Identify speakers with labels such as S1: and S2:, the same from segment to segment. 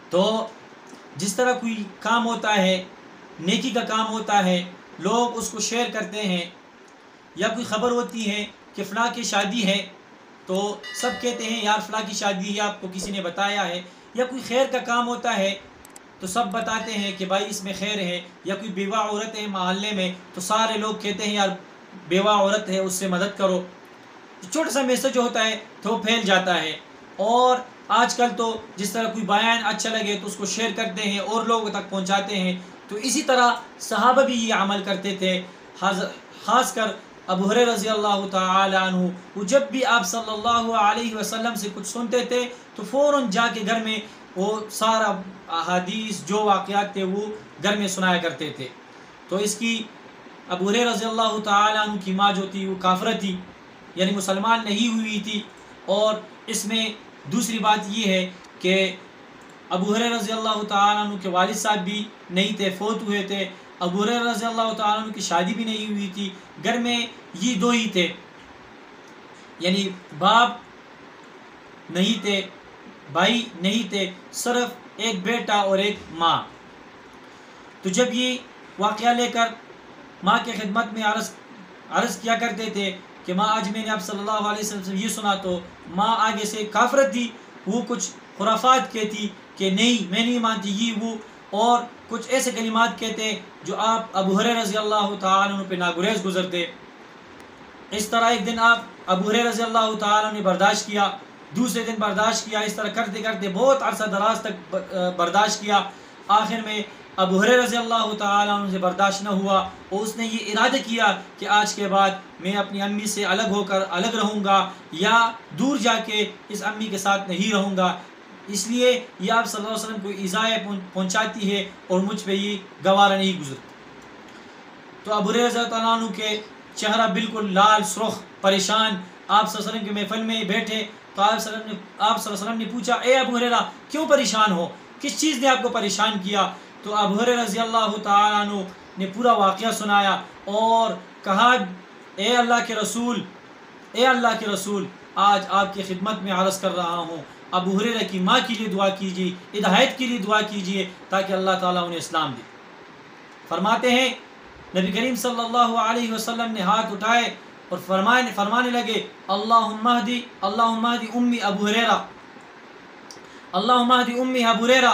S1: تو جس طرح کوئی کام ہوتا ہے، نیکی کا کام ہوتا ہے، لوگ اس کو شیئر کرتے ہیں، یا کوئی خبر ہوتی ہے کہ فلاں کی شادی ہے تو سب کہتے ہیں یار فلاں کی شادی ہے، آپ کو کسی نے بتایا ہے، یا کوئی خیر کا کام ہوتا ہے تو سب بتاتے ہیں کہ بھائی اس میں خیر ہے، یا کوئی بیوہ عورت ہے محلے میں تو سارے لوگ کہتے ہیں یار بیوہ عورت ہے اس سے مدد کرو. چھوٹا سا میسج جو ہوتا ہے تو وہ پھیل جاتا ہے. اور آج کل تو جس طرح کوئی بیان اچھا لگے تو اس کو شیئر کرتے ہیں اور لوگوں تک پہنچاتے ہیں. تو اسی طرح صحابہ بھی یہ عمل کرتے تھے. خاص کر ابو ہریرہ رضی اللہ تعالی عنہ، وہ جب بھی آپ صلی اللہ علیہ وسلم سے کچھ سنتے تھے تو فوراً جا کے گھر میں وہ سارا احادیث جو واقعات تھے وہ گھر میں سنایا کرتے تھے. تو اس کی ابو ہریرہ رضی اللہ تعالی عنہ کی ماں جو تھی وہ کافرہ تھی، یعنی مسلمان نہیں ہوئی تھی. اور اس میں دوسری بات یہ ہے کہ ابو ہریرہ رضی اللہ تعالیٰ عنہ کے والد صاحب بھی نہیں تھے، فوت ہوئے تھے. ابو ہریرہ رضی اللہ تعالیٰ عنہ کی شادی بھی نہیں ہوئی تھی. گھر میں یہ دو ہی تھے، یعنی باپ نہیں تھے، بھائی نہیں تھے، صرف ایک بیٹا اور ایک ماں. تو جب یہ واقعہ لے کر ماں کے خدمت میں عرض کیا کرتے تھے کہ ماں آج میں نے آپ صلی اللہ علیہ وسلم سے یہ سنا، تو ماں آگے سے کافر تھی، وہ کچھ خرافات کہتی کہ نہیں میں نہیں مانتی یہ وہ، اور کچھ ایسے کلمات کہتے جو آپ ابو ہریرہ رضی اللہ تعالیٰ عنہ پہ ناگزیر گزرتے. اس طرح ایک دن آپ ابو ہریرہ رضی اللہ تعالیٰ عنہ نے برداشت کیا، دوسرے دن برداشت کیا، اس طرح کرتے کرتے بہت عرصہ دراز تک برداشت کیا. آخر میں ابو ہریرہ رضی اللہ تعالیٰ عنہ سے برداشت نہ ہوا اور اس نے یہ ارادہ کیا کہ آج کے بعد میں اپنی امی سے الگ ہو کر الگ رہوں گا، یا دور جا کے اس امی کے ساتھ نہیں رہوں گا، اس لیے یہ آپ صلی اللہ علیہ وسلم کو ایذائے پہنچاتی ہے اور مجھ پہ یہ گوارا نہیں گزرتی. تو ابو ہریرہ رضی اللہ عنہ کے چہرہ بالکل لال سرخ پریشان، آپ صلی اللہ علیہ وسلم کے محفل میں بیٹھے تو آپ صلی اللہ علیہ وسلم نے پوچھا اے ابو ہریرہ کیوں پریشان ہو، کس چیز نے آپ کو پریشان کیا؟ تو ابو ہریرہ رضی اللہ تعالیٰ عنہ نے پورا واقعہ سنایا اور کہا اے اللہ کے رسول، اے اللہ کے رسول، آج آپ کی خدمت میں عرض کر رہا ہوں، ابو ہریرہ کی ماں کے لیے دعا کیجیے، ہدایت کے لیے دعا کیجیے تاکہ اللہ تعالیٰ انہیں اسلام دے. فرماتے ہیں نبی کریم صلی اللہ علیہ وسلم نے ہاتھ اٹھائے اور فرمانے لگے اللہم اہدی امی ابو ہریرہ، اللہم اہدی امی ابو ہریرہ،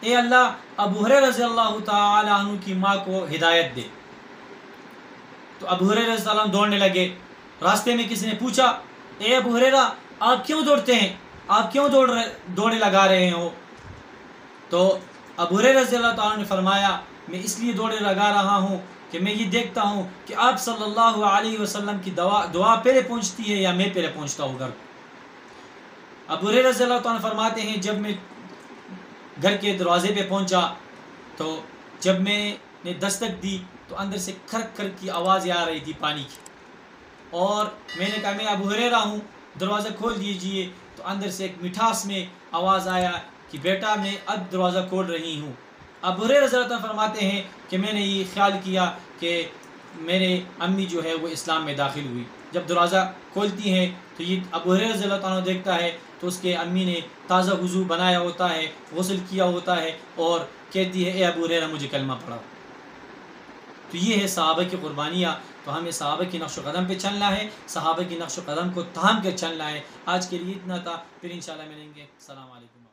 S1: اے اللہ ابو ہریرہ رضی اللہ تعالی عنہ کی ماں کو ہدایت دے. تو ابو ہریرہ رضی اللہ عنہ دوڑنے لگے. راستے میں کسی نے پوچھا اے ابو ہریرہ آپ کیوں دوڑتے ہیں، آپ کیوں دوڑے لگا رہے ہو؟ تو ابو ہریرہ رضی اللہ تعالیٰ نے فرمایا میں اس لیے دوڑے لگا رہا ہوں کہ میں یہ دیکھتا ہوں کہ آپ صلی اللہ علیہ وسلم کی دعا پہلے پہنچتی ہے یا میں پہلے پہنچتا ہوں گھر. ابو ہریرہ رضی اللہ تعالیٰ فرماتے ہیں جب میں گھر کے دروازے پہ پہنچا تو جب میں نے دستک دی تو اندر سے کھرک کھرک کی آوازیں آ رہی تھی پانی کی، اور میں نے کہا میں ابو ہریرہ ہوں، دروازہ کھول دیجئے. تو اندر سے ایک مٹھاس میں آواز آیا کہ بیٹا میں اب دروازہ کھول رہی ہوں. ابو ہریرہ رضی اللہ عنہ فرماتے ہیں کہ میں نے یہ خیال کیا کہ میرے امی جو ہے وہ اسلام میں داخل ہوئی. جب دروازہ کھولتی ہیں تو یہ ابو ہریرہ رضی اللہ عنہ دیکھتا ہے تو اس کے امی نے تازہ وضو بنایا ہوتا ہے، غسل کیا ہوتا ہے، اور کہتی ہے اے ابو ہریرہ مجھے کلمہ پڑھاؤ. تو یہ ہے صحابہ کی قربانیاں. تو ہمیں صحابہ کی نقش و قدم پہ چلنا ہے، صحابہ کی نقش و قدم کو تھام کے چلنا ہے. آج کے لیے اتنا تھا، پھر انشاءاللہ ملیں گے. السلام علیکم.